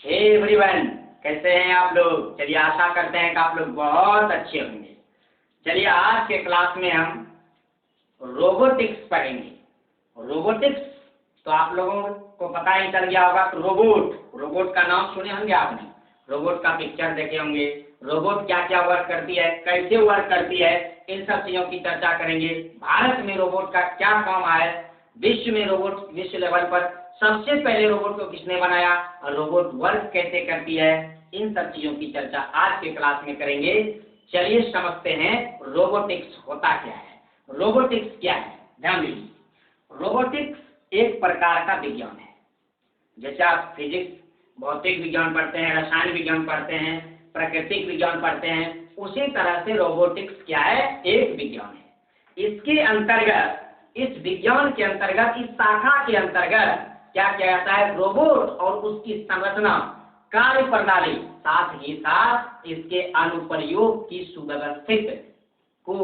Hey everyone, कैसे हैं आप लोग। चलिए आशा करते हैं कि आप लोग बहुत अच्छे होंगे। चलिए आज के क्लास में हम रोबोटिक्स पढ़ेंगे। रोबोटिक्स तो आप लोगों को पता ही चल गया होगा कि रोबोट का नाम सुने होंगे आपने। रोबोट का पिक्चर देखे होंगे। रोबोट क्या क्या वर्क करती है, कैसे वर्क करती है, इन सब चीजों की चर्चा करेंगे। भारत में रोबोट का क्या काम है, विश्व में रोबोट, विश्व लेवल पर सबसे पहले रोबोट को किसने बनाया और रोबोट वर्क कैसे करती है, इन सब चीजों की चर्चा आज के क्लास में करेंगे। चलिए समझते हैं रोबोटिक्स होता क्या है। रोबोटिक्स क्या है, ध्यान दीजिए। रोबोटिक्स एक प्रकार का विज्ञान है। जैसे आप फिजिक्स, भौतिक विज्ञान पढ़ते हैं, रसायन विज्ञान पढ़ते हैं, प्राकृतिक विज्ञान पढ़ते हैं, उसी तरह से रोबोटिक्स क्या है, एक विज्ञान है। इसके अंतर्गत, इस विज्ञान के अंतर्गत, इस शाखा के अंतर्गत क्या किया जाता है, रोबोट और उसकी संरचना, कार्य प्रणाली, साथ ही साथ इसके अनुप्रयोग की सुव्यवस्थित को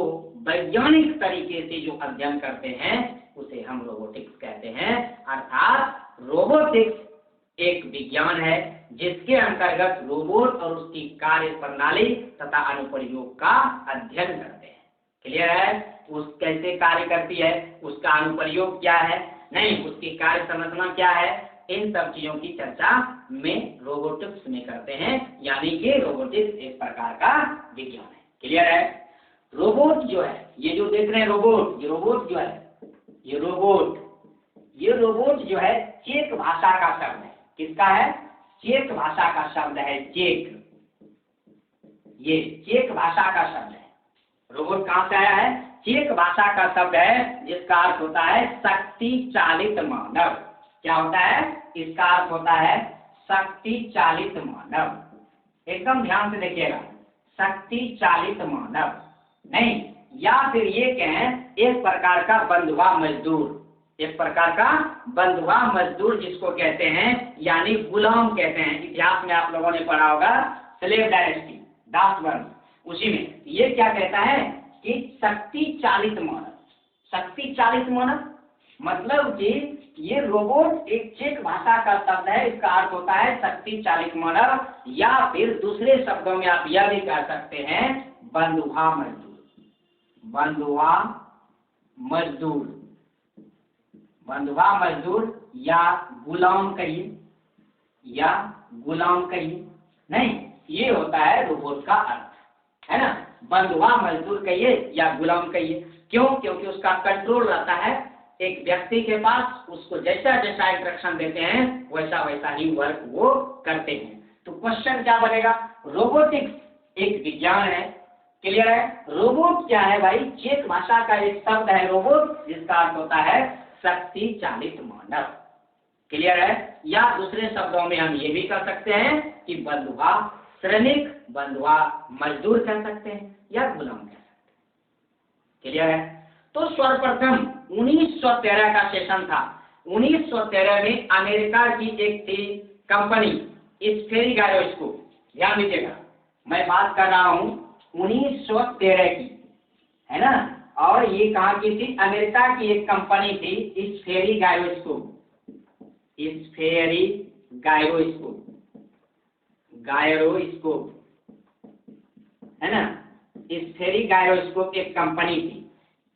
वैज्ञानिक तरीके से जो अध्ययन करते हैं उसे हम रोबोटिक्स कहते हैं। अर्थात रोबोटिक्स एक विज्ञान है जिसके अंतर्गत रोबोट और उसकी कार्य प्रणाली तथा अनुप्रयोग का अध्ययन करते हैं। क्लियर है। उस कैसे कार्य करती है, उसका अनुप्रयोग क्या है, नहीं उसकी कार्य संरचना क्या है, इन सब चीजों की चर्चा में रोबोटिक्स में करते हैं। यानी कि रोबोटिक्स एक प्रकार का विज्ञान है। क्लियर है। रोबोट जो है, ये जो देख रहे हैं रोबोट, ये रोबोट जो है, ये रोबोट जो है चेक भाषा का शब्द है। किसका है, चेक भाषा का शब्द है। चेक, ये चेक भाषा का शब्द है। रोबोट कहाँ से आया है, चेक भाषा का शब्द है जिसका अर्थ होता है शक्ति चालित मानव। क्या होता है, इसका अर्थ होता है शक्ति चालित मानव। एकदम ध्यान से देखिएगा, शक्ति चालित मानव नहीं, या फिर ये कहें एक प्रकार का बंधुआ मजदूर। एक प्रकार का बंधुआ मजदूर जिसको कहते हैं, यानी गुलाम कहते हैं। इतिहास में आप लोगों ने पढ़ा होगा स्लेव डायनेस्टी, दास वंश, उसी में ये क्या कहता है कि शक्ति चालित मानव। शक्ति चालित मानव मतलब कि ये रोबोट एक चेक भाषा का शब्द है, इसका अर्थ होता है शक्ति चालित मानव, या फिर दूसरे शब्दों में आप यह भी कह सकते हैं बंधुआ मजदूर। बंधुआ मजदूर, बंधुआ मजदूर या गुलाम कहिए, या गुलाम कहिए, नहीं ये होता है रोबोट का अर्थ, है ना। बंधुआ मजदूर कहिए या गुलाम कहिए। क्यों, क्योंकि उसका कंट्रोल रहता है एक व्यक्ति के पास, उसको जैसा जैसा इंस्ट्रक्शन देते हैं वैसा वैसा ही वर्क वो करते हैं। तो क्वेश्चन क्या बनेगा, रोबोटिक्स एक विज्ञान है। क्लियर है। रोबोट क्या है भाई, चेक भाषा का एक शब्द है रोबोट, जिसका अर्थ होता है शक्ति चालित मानव। क्लियर है। या दूसरे शब्दों में हम ये भी कर सकते हैं कि बंधुआ श्रमिक, बंधुआ मजदूर कह सकते हैं, या गुलाम कह सकते हैं। क्लियर है। तो सर्वप्रथम 1913 का सेशन था। 1913 में अमेरिका की एक थी कंपनी स्फेरी गायरोस्कोप। ध्यान दीजिएगा, मैं बात कर रहा हूँ 1913 की, है ना। और ये कहाँ की थी, अमेरिका की एक कंपनी थी स्फेरी गायरोस्कोप। स्फेरी गायरोस्कोप, गायरोस्कोप, है ना। स्फेरी गायरोस्कोप एक कंपनी थी।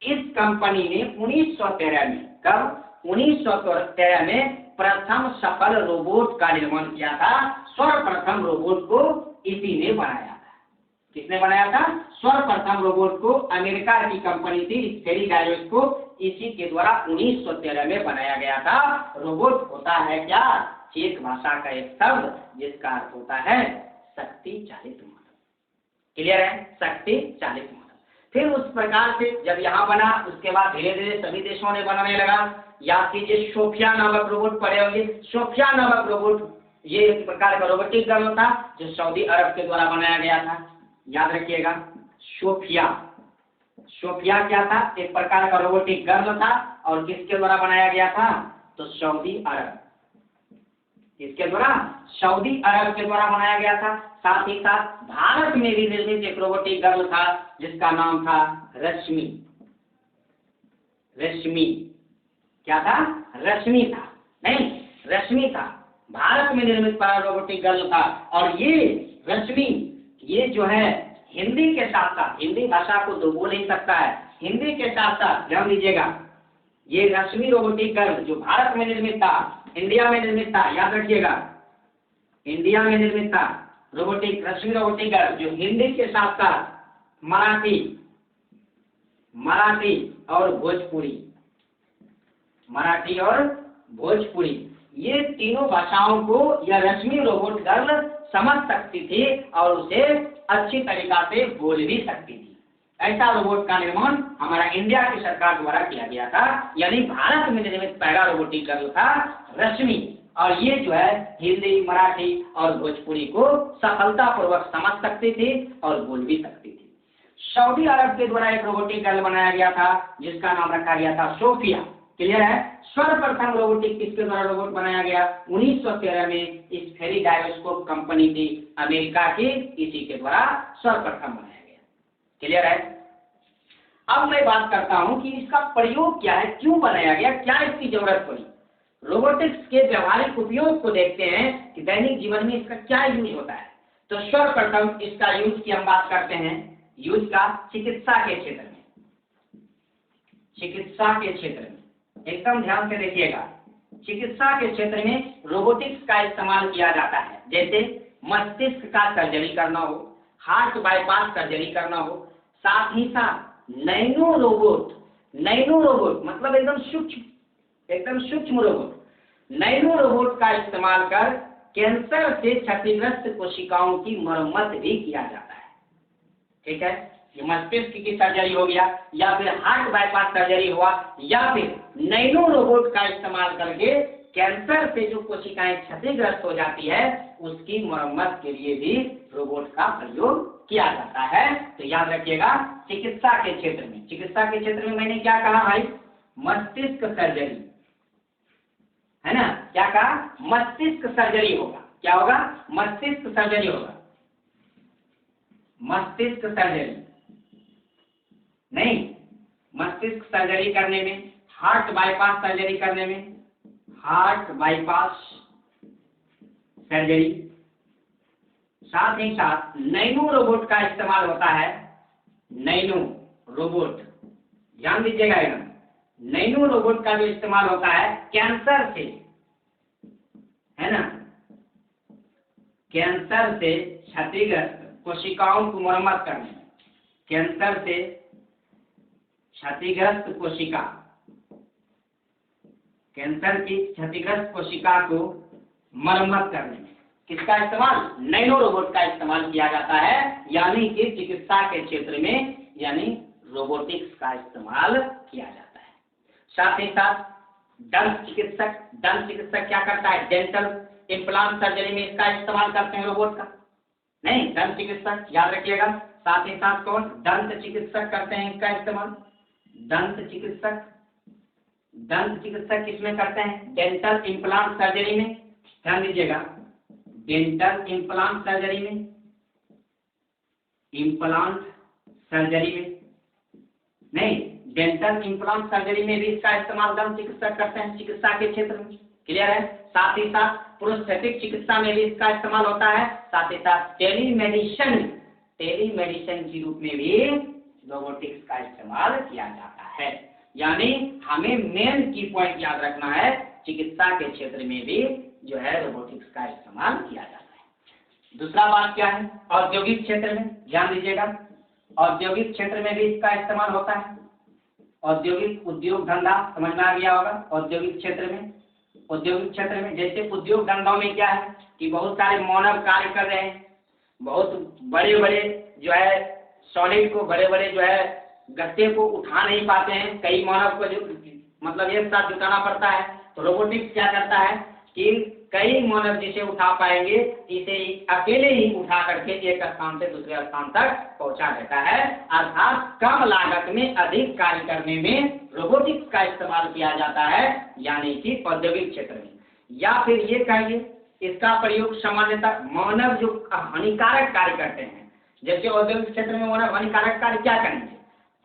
इस कंपनी ने 1913 में, कब, 1913 में प्रथम सफल रोबोट का निर्माण किया था। सर्वप्रथम रोबोट को इसी ने बनाया था। किसने बनाया था, सर्वप्रथम रोबोट को अमेरिका की कंपनी थी स्फेरी गायरोस्कोप, इसी के द्वारा 1913 में बनाया गया था। रोबोट होता है क्या, चेक भाषा का एक शब्द जिसका अर्थ होता है शक्ति चालित मानव। क्लियर है, शक्ति चालित मानव। फिर उस प्रकार से जब यहाँ बना, उसके बाद धीरे धीरे सभी देशों ने बनाने लगा। याद कीजिए सोफिया नामक रोबोट पढ़े होंगे। सोफिया नामक रोबोट ये एक प्रकार का रोबोटिक गन था जो सऊदी अरब के द्वारा बनाया गया था। याद रखिएगा, सोफिया, सोफिया क्या था, एक प्रकार का रोबोटिक गन था, और किसके द्वारा बनाया गया था, तो सऊदी अरब, किसके द्वारा, सऊदी अरब के द्वारा बनाया गया था। साथ ही साथ भारत में भी निर्मित एक रोबोटिक गर्ल था जिसका नाम था रश्मि। रश्मि क्या था, रश्मि था, नहीं रश्मि था। भारत में निर्मित पहला रोबोटिक गर्ल था। और ये रश्मि, ये जो है हिंदी के साथ साथ, हिंदी भाषा को तो बोल नहीं सकता है, हिंदी के साथ साथ ध्यान दीजिएगा, ये रश्मि रोबोटिक गर्ल जो भारत में निर्मित था, इंडिया में निर्मित था, याद रखिएगा, इंडिया में निर्मित था रोबोटिक, रश्मि रोबोटिक गर्ल जो हिंदी के साथ साथ मराठी और भोजपुरी, मराठी और भोजपुरी, ये तीनों भाषाओं को यह रश्मि रोबोट गर्ल समझ सकती थी और उसे अच्छी तरीका से बोल भी सकती थी। ऐसा रोबोट का निर्माण हमारा इंडिया की सरकार द्वारा किया गया था, यानी भारत में निर्मित पहला रोबोटिक गर्ल था रश्मि। और ये जो है हिंदी, मराठी और भोजपुरी को सफलतापूर्वक समझ सकती थी और बोल भी सकती थी। सऊदी अरब के द्वारा एक रोबोटिक गर्ल बनाया गया था जिसका नाम रखा गया था सोफिया। क्लियर है? सर्वप्रथम रोबोटिक किसके द्वारा रोबोट बनाया गया? 1913 में इस फेरी डायरोस्कोप कंपनी थी अमेरिका की, इसी के द्वारा सर्वप्रथम बनाया गया। क्लियर है? अब मैं बात करता हूं कि इसका प्रयोग क्या है, क्यों बनाया गया, क्या इसकी जरूरत पड़ी। रोबोटिक्स के व्यवहारिक उपयोग को देखते हैं कि दैनिक जीवन में इसका क्या यूज होता है। तो सर्वप्रथम इसका यूज की हम बात करते हैं, यूज का चिकित्सा के क्षेत्र में, चिकित्सा के क्षेत्र में एकदम ध्यान से देखिएगा। चिकित्सा के क्षेत्र में रोबोटिक्स का इस्तेमाल किया जाता है, जैसे मस्तिष्क का सर्जरी करना हो, हार्ट बाईपास सर्जरी करना हो, साथ ही साथ नैनो रोबोट, नैनो रोबोट मतलब एकदम सूक्ष्म रोबोट, नैनो रोबोट का इस्तेमाल कर कैंसर से क्षतिग्रस्त कोशिकाओं की मरम्मत भी किया जाता है। ठीक है, ये मस्तिष्क की सर्जरी हो गया, या फिर हार्ट बाईपास सर्जरी हुआ, या फिर नैनो रोबोट का इस्तेमाल करके कैंसर से जो कोशिकाएं क्षतिग्रस्त हो जाती है उसकी मरम्मत के लिए भी रोबोट का प्रयोग किया जाता है। तो याद रखिएगा, चिकित्सा के क्षेत्र में, चिकित्सा के क्षेत्र में मैंने क्या कहा भाई, मस्तिष्क सर्जरी है ना, क्या कहा, मस्तिष्क सर्जरी होगा। क्या होगा? मस्तिष्क सर्जरी होगा। मस्तिष्क सर्जरी नहीं, मस्तिष्क सर्जरी करने में, हार्ट बाईपास सर्जरी करने में, हार्ट बाईपास सर्जरी, साथ ही साथ नैनो रोबोट का इस्तेमाल होता है। नैनो रोबोट, ध्यान दीजिएगा एकदम, नैनो रोबोट का जो इस्तेमाल होता है कैंसर से, है ना, कैंसर से क्षतिग्रस्त कोशिकाओं को मरम्मत करने में, कैंसर से क्षतिग्रस्त कोशिका, कैंसर की क्षतिग्रस्त कोशिका को मरम्मत करने में किसका इस्तेमाल, नैनो रोबोट का इस्तेमाल किया जाता है। यानी कि चिकित्सा के क्षेत्र में, यानी रोबोटिक्स का इस्तेमाल किया जाता है। साथ ही साथ दंत चिकित्सक क्या करता है, डेंटल इम्प्लांट सर्जरी में इसका इस्तेमाल करते हैं रोबोट का, नहीं, दंत चिकित्सक, याद रखिएगा। साथ ही साथ कौन, दंत चिकित्सक करते हैं इसका इस्तेमाल, दंत चिकित्सक किसमें करते हैं, डेंटल इम्प्लांट सर्जरी में, ध्यान दीजिएगा, डेंटल इम्प्लांट सर्जरी में, इम्प्लांट सर्जरी में नहीं, डेंटल इम्प्लांट सर्जरी में भी इसका इस्तेमाल दंत चिकित्सक करते हैं चिकित्सा के क्षेत्र में। क्लियर है? साथ ही साथ प्रोस्थेटिक चिकित्सा में भी इसका इस्तेमाल होता है। साथ ही साथ टेलीमेडिसिन के रूप में भी रोबोटिक्स का इस्तेमाल किया जाता है। यानी हमें मेन की पॉइंट याद रखना है, चिकित्सा के क्षेत्र में भी जो है रोबोटिक्स का इस्तेमाल किया जाता है। दूसरा बात क्या है, औद्योगिक क्षेत्र में, ध्यान दीजिएगा, औद्योगिक क्षेत्र में भी इसका इस्तेमाल होता है। औद्योगिक उद्योग धंधा समझ में आ गया होगा। औद्योगिक क्षेत्र में जैसे उद्योग धंधों में क्या है कि बहुत सारे मानव कार्य कर रहे हैं, बहुत बड़े बड़े जो है सॉलिड को, बड़े बड़े जो है गत्ते को उठा नहीं पाते हैं, कई मानव को जो मतलब एक साथ जुटाना पड़ता है। तो रोबोटिक्स क्या करता है कि कई मानव जिसे उठा पाएंगे इसे अकेले ही उठा करके एक स्थान से दूसरे स्थान तक पहुंचा देता है। अर्थात कम लागत में अधिक कार्य करने में रोबोटिक्स का इस्तेमाल किया जाता है, यानी कि औद्योगिक क्षेत्र में। या फिर ये कहिए, इसका प्रयोग सामान्यतः मानव जो हानिकारक कार्य करते हैं, जैसे औद्योगिक क्षेत्र में मानव हानिकारक कार्य क्या करेंगे,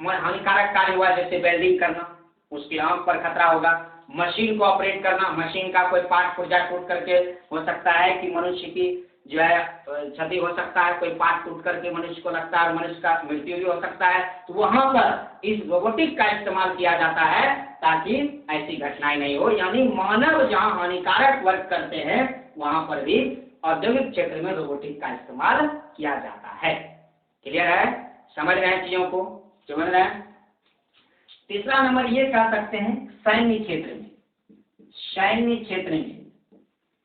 हानिकारक कार्य हुआ जैसे वेल्डिंग करना, उसकी आंख पर खतरा होगा, मशीन को ऑपरेट करना, मशीन का कोई पार्ट पुर्जा टूट करके हो सकता है कि मनुष्य की जो है क्षति हो सकता है, कोई पार्ट टूट करके मनुष्य को लगता है, मनुष्य का मृत्यु भी हो सकता है, तो वहां पर इस रोबोटिक का इस्तेमाल किया जाता है ताकि ऐसी घटनाएं नहीं हो। यानी मानव जहां हानिकारक वर्क करते हैं वहां पर भी औद्योगिक क्षेत्र में रोबोटिक का इस्तेमाल किया जाता है। क्लियर है? समझ रहे हैं चीजों को? समझ रहे हैं? तीसरा नंबर ये कह सकते हैं सैन्य क्षेत्र में, सैन्य क्षेत्र में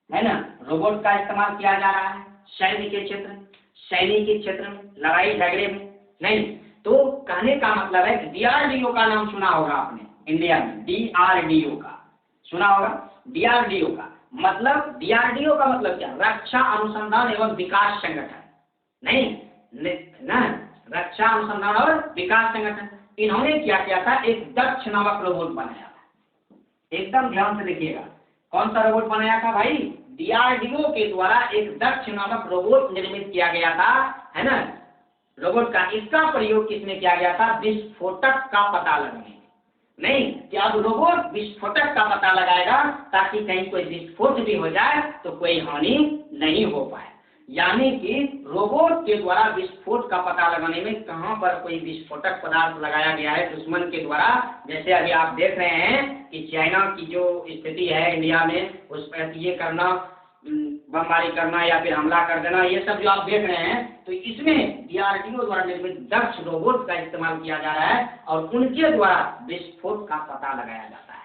है ना रोबोट का इस्तेमाल किया जा रहा है। सैन्य के क्षेत्र में, सैनिक के क्षेत्र में, लड़ाई झगड़े में नहीं। तो कहने का मतलब है कि डीआरडीओ का नाम सुना होगा आपने इंडिया में, डीआरडीओ का सुना होगा। डीआरडीओ का मतलब, डीआरडीओ का मतलब क्या? रक्षा अनुसंधान एवं विकास संगठन, नहीं ना, रक्षा अनुसंधान और विकास संगठन। इन्होंने क्या किया था? एक दक्ष नामक रोबोट बनाया था। एकदम ध्यान से देखिएगा, कौन सा रोबोट बनाया था भाई? डीआरडीओ के द्वारा एक दक्ष नामक रोबोट निर्मित किया गया था, है ना रोबोट का। इसका प्रयोग किसमें किया गया था? विस्फोटक का पता लगाने। नहीं कि अब रोबोट विस्फोटक का पता लगाएगा ताकि कहीं कोई विस्फोट भी हो जाए तो कोई हानि नहीं हो पाए। यानी कि रोबोट के द्वारा विस्फोट का पता लगाने में कहां पर कोई विस्फोटक पदार्थ लगाया गया है दुश्मन के द्वारा। जैसे अभी आप देख रहे हैं कि चाइना की जो स्थिति है इंडिया में, उस पर ये करना, बमबारी करना या फिर हमला कर देना, ये सब जो आप देख रहे हैं, तो इसमें डीआरडीओ द्वारा निर्मित दक्ष रोबोट का इस्तेमाल किया जा रहा है और उनके द्वारा विस्फोट का पता लगाया जाता है।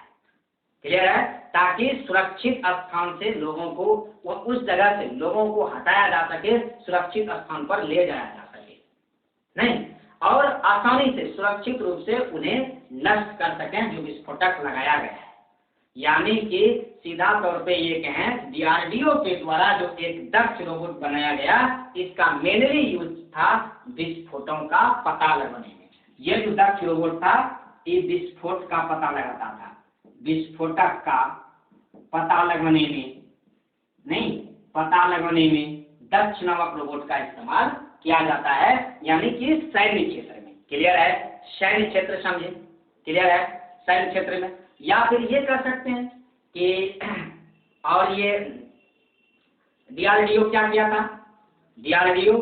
क्लियर है? ताकि सुरक्षित स्थान से लोगों को, उस जगह से लोगों को हटाया जा सके, सुरक्षित स्थान पर ले जाया जा सके, नहीं, और आसानी से सुरक्षित रूप से उन्हें नष्ट कर सकें जो विस्फोटक लगाया गया है। यानी कि सीधा तौर पे ये कहें, डीआरडीओ के द्वारा जो एक दक्ष रोबोट बनाया गया, इसका मेनली यूज था विस्फोटों का पता लगाने में। ये जो दक्ष रोबोट था ये विस्फोट का पता लगाता था, विस्फोटक का पता लगाने में, नहीं पता लगाने में दक्ष नामक रोबोट का इस्तेमाल किया जाता है, यानी कि सैन्य क्षेत्र में। क्लियर है? सैन्य क्षेत्र समझे? क्लियर है? सैन्य क्षेत्र में। या फिर ये कह सकते हैं कि और ये डीआरडीओ क्या किया था? डीआरडीओ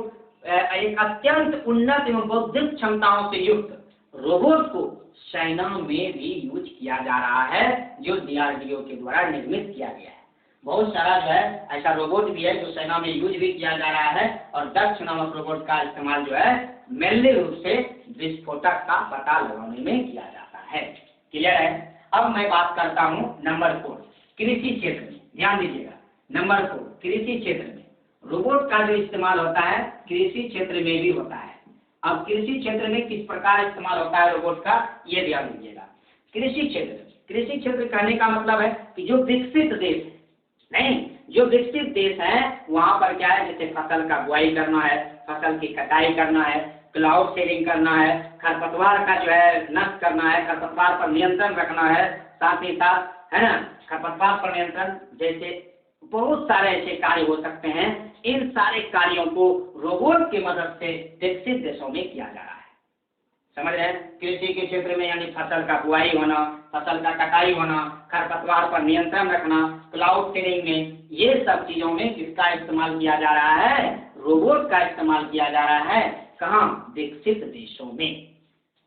एक अत्यंत उन्नत एवं बौद्धिक क्षमताओं से युक्त रोबोट को सेना में भी यूज किया जा रहा है, जो डीआरडीओ के द्वारा निर्मित किया गया है। बहुत सारा जो है ऐसा रोबोट भी है जो सेना में यूज भी किया जा रहा है, और दक्ष नामक रोबोट का इस्तेमाल जो है मेनली रूप से विस्फोटक का पता लगाने में किया जाता है। क्लियर है? अब मैं बात करता हूं नंबर 4, कृषि क्षेत्र में। ध्यान दीजिएगा, नंबर 4 कृषि क्षेत्र में रोबोट का जो इस्तेमाल होता है कृषि क्षेत्र में भी होता है। अब कृषि क्षेत्र में किस प्रकार इस्तेमाल होता है रोबोट का, ये ध्यान दीजिएगा। कृषि क्षेत्र कहने का मतलब है कि जो विकसित देश है, नहीं जो विकसित देश है वहां पर क्या है, जैसे फसल का बुआई करना है, फसल की कटाई करना है, क्लाउड सेलिंग करना है, खरपतवार का जो है नष्ट करना है, खरपतवार पर नियंत्रण रखना है, साथ ही साथ है ना खरपतवार पर नियंत्रण, जैसे बहुत सारे ऐसे कार्य हो सकते हैं। इन सारे कार्यों को रोबोट की मदद से विकसित देशों में किया जा रहा है। समझ रहे हैं? कृषि के क्षेत्र में यानी फसल का बुआई होना, फसल का कटाई होना, खरपतवार पर नियंत्रण रखना, क्लाउड सीडिंग में, ये सब चीजों में किसका इस्तेमाल किया जा रहा है? रोबोट का इस्तेमाल किया जा रहा है। कहाँ? विकसित देशों में।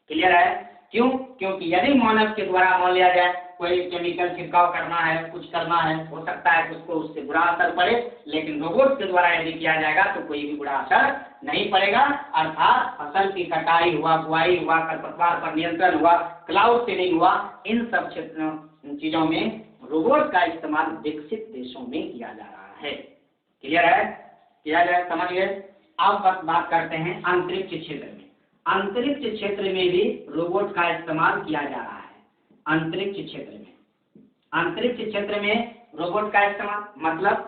क्लियर है? क्यों? क्योंकि यदि मानव के द्वारा मान लिया जाए कोई केमिकल छिड़काव करना है, कुछ करना है, हो सकता है उसको उससे बुरा असर पड़े, लेकिन रोबोट के द्वारा यदि किया जाएगा तो कोई भी बुरा असर नहीं पड़ेगा। अर्थात फसल की कटाई हुआ, बुआई हुआ, खरपतवार पर नियंत्रण हुआ, क्लाउड सीडिंग हुआ, इन सब चीजों में रोबोट का इस्तेमाल विकसित देशों में किया जा रहा है। क्लियर है? किया जाए, समझ गए? अब बात करते हैं अंतरिक्ष क्षेत्र में। अंतरिक्ष क्षेत्र में भी रोबोट का इस्तेमाल किया जा रहा है। अंतरिक्ष क्षेत्र में, अंतरिक्ष क्षेत्र में रोबोट का इस्तेमाल मतलब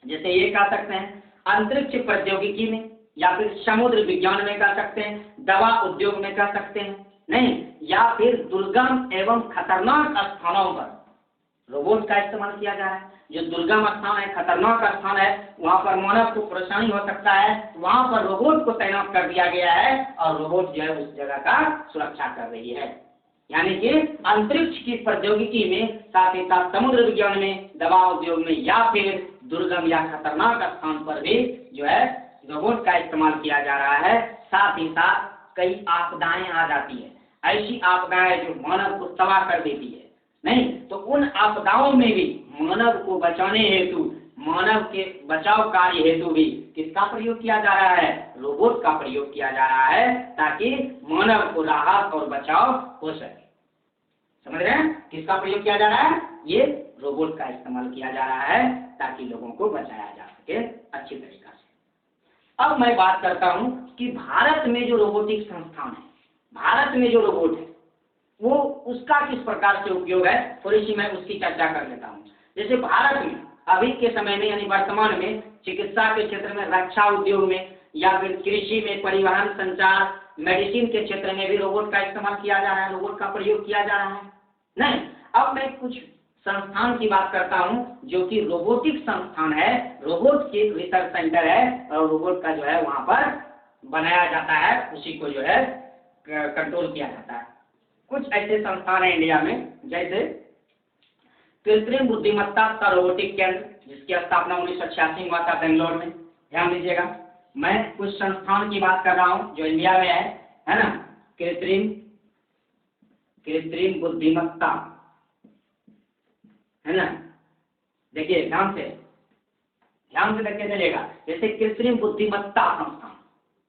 जैसे ये कह सकते हैं अंतरिक्ष प्रौद्योगिकी में, या फिर समुद्र विज्ञान में कह सकते हैं, दवा उद्योग में कह सकते हैं, नहीं, या फिर दुर्गम एवं खतरनाक स्थानों पर रोबोट का इस्तेमाल किया जा रहा है। जो दुर्गम स्थान है, खतरनाक स्थान है, वहां पर मानव को परेशानी हो सकता है, वहां पर रोबोट को तैनात कर दिया गया है और रोबोट जो है उस जगह का सुरक्षा कर रही है। यानी कि अंतरिक्ष की प्रौद्योगिकी में, साथ ही साथ समुद्र विज्ञान में, दवा उद्योग में, या फिर दुर्गम या खतरनाक स्थान पर भी जो है रोबोट का इस्तेमाल किया जा रहा है। साथ ही साथ कई आपदाएं आ जाती है, ऐसी आपदाएं जो मानव को तबाह कर देती है, नहीं तो उन आपदाओं में भी मानव को बचाने हेतु, मानव के बचाव कार्य हेतु भी किसका प्रयोग किया जा रहा है? रोबोट का प्रयोग किया जा रहा है, ताकि मानव को राहत और बचाव हो सके। समझ रहे हैं? किसका प्रयोग किया जा रहा है? ये रोबोट का इस्तेमाल किया जा रहा है, ताकि लोगों को बचाया जा सके अच्छी तरीका से। अब मैं बात करता हूं कि भारत में जो रोबोटिक संस्थान है, भारत में जो रोबोट है, वो उसका किस प्रकार से उपयोग है, थोड़ी सी मैं उसकी चर्चा कर लेता हूँ। जैसे भारत में अभी के समय में, यानी वर्तमान में, चिकित्सा के क्षेत्र में, रक्षा उद्योग में, या फिर कृषि में, परिवहन, संचार, मेडिसिन के क्षेत्र में भी रोबोट का इस्तेमाल किया जा रहा है, रोबोट का प्रयोग किया जा रहा है। नहीं, अब मैं कुछ संस्थान की बात करता हूँ जो कि रोबोटिक संस्थान है, रोबोट की रिसर्च सेंटर है, और रोबोट का जो है वहां पर बनाया जाता है, उसी को जो है कंट्रोल किया जाता है। कुछ ऐसे संस्थान है इंडिया में, जैसे कृत्रिम बुद्धिमत्ता का रोबोटिक केंद्र, जिसकी स्थापना 1986 में हुआ था बेंगलोर में। ध्यान दीजिएगा, मैं कुछ संस्थान की बात कर रहा हूं जो इंडिया में है ना। कृत्रिम बुद्धिमत्ता, है ना, देखिए ध्यान से देखते चलिएगा। जैसे कृत्रिम बुद्धिमत्ता संस्थान,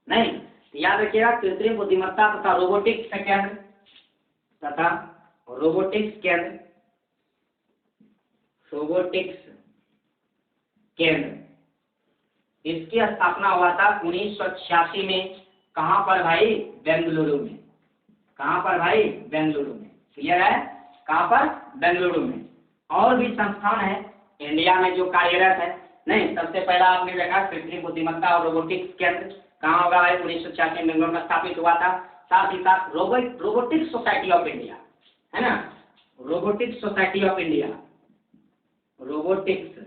नहीं तो याद रखिएगा, कृत्रिम बुद्धिमत्ता तथा रोबोटिक्स केंद्र, तथा रोबोटिक्स केंद्र, रोबोटिक्स केंद्र, इसकी स्थापना हुआ था 1986 में। कहां पर भाई? बेंगलुरु में। कहां पर भाई? बेंगलुरु में। क्लियर है? कहां पर? बेंगलुरु में। और भी संस्थान है इंडिया में जो कार्यरत है। नहीं, सबसे पहला आपने देखा कृत्रिम बुद्धिमत्ता और रोबोटिक्स केंद्र कहाँ होगा भाई? 1986 में बेंगलुरु में स्थापित हुआ था। साथ ही साथ रोबोटिक्स सोसाइटी ऑफ इंडिया, है ना, robotics society of India, robotics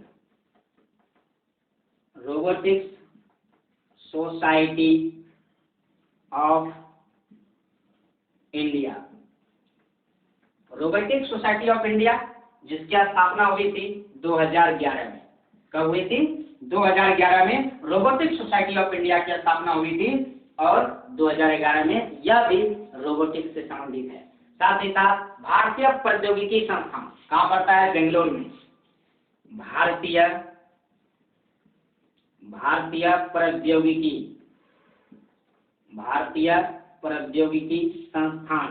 society of India, robotics society of India, जिसकी स्थापना हुई थी 2011 में। कब हुई थी? 2011 में रोबोटिक्स सोसाइटी ऑफ इंडिया की स्थापना हुई थी, और 2011 में यह भी रोबोटिक्स से संबंधित है। साथ ही साथ भारतीय प्रौद्योगिकी संस्थान कहाँ पड़ता है? बेंगलोर में। भारतीय प्रौद्योगिकी संस्थान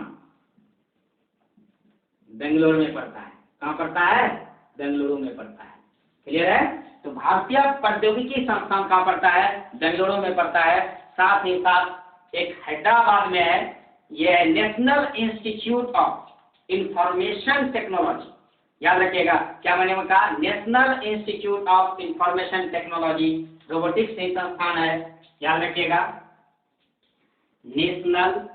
बेंगलोर में पड़ता है। कहाँ पड़ता है? बेंगलुरु में पड़ता है। क्लियर है? तो भारतीय प्रौद्योगिकी संस्थान कहाँ पड़ता है? बेंगलुरु में पड़ता है। साथ ही साथ एक हैदराबाद में है, यह है national institute of information technology. याद रखिएगा, क्या मैंने कहा? National institute of information technology, robotics ही संस्थान है। याद रखिएगा, नेशनल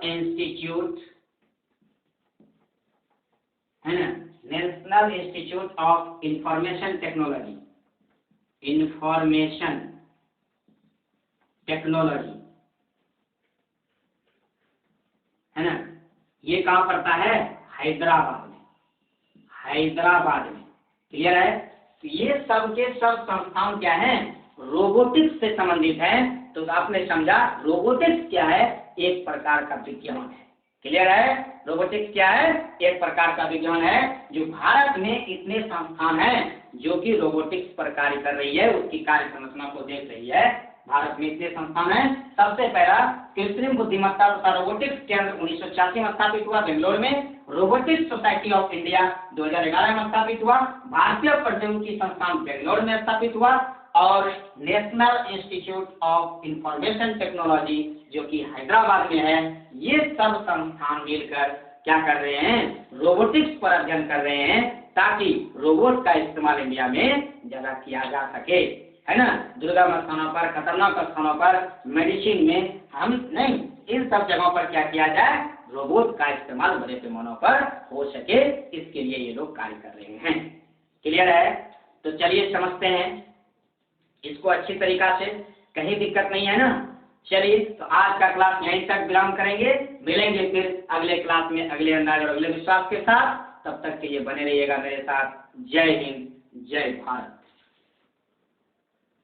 इंस्टीट्यूट, है ना, national institute of information technology, है ना, ये कहाँ पड़ता है? हैदराबाद में। क्लियर है? तो ये सब के सब संस्थान क्या है? रोबोटिक्स से संबंधित है। तो आपने समझा रोबोटिक्स क्या है? एक प्रकार का विज्ञान है। क्लियर है? रोबोटिक्स क्या है? एक प्रकार का विज्ञान है, जो भारत में इतने संस्थान हैं जो कि रोबोटिक्स पर कार्य कर रही है, उसकी कार्य संरचना को देख रही है। भारत में इतने संस्थान हैं। सबसे पहला कृत्रिम बुद्धिमत्ता तथा रोबोटिक्स केंद्र 1986 में स्थापित हुआ बेंगलोर में। रोबोटिक्स सोसाइटी ऑफ इंडिया 2011 में स्थापित हुआ। भारतीय प्रौद्योगिकी संस्थान बेंगलोर में स्थापित हुआ, और national institute of information technology जो कि हैदराबाद में है। ये सब संस्थान मिलकर क्या कर रहे हैं? रोबोटिक्स पर अध्ययन कर रहे हैं, ताकि रोबोट का इस्तेमाल इंडिया में ज्यादा किया जा सके, है ना। दुर्गम स्थानों पर, खतरनाक स्थानों पर, मेडिसिन में, हम नहीं, इन सब जगहों पर क्या किया जाए? रोबोट का इस्तेमाल बड़े पैमानों पर हो सके, इसके लिए ये लोग कार्य कर रहे हैं। क्लियर है? तो चलिए समझते हैं इसको अच्छी तरीका से, कहीं दिक्कत नहीं है ना। चलिए, तो आज का क्लास यहीं तक विराम करेंगे। मिलेंगे फिर अगले क्लास में अगले अंदाज और अगले विश्वास के साथ। तब तक के लिए बने रहिएगा मेरे साथ। जय हिंद, जय भारत।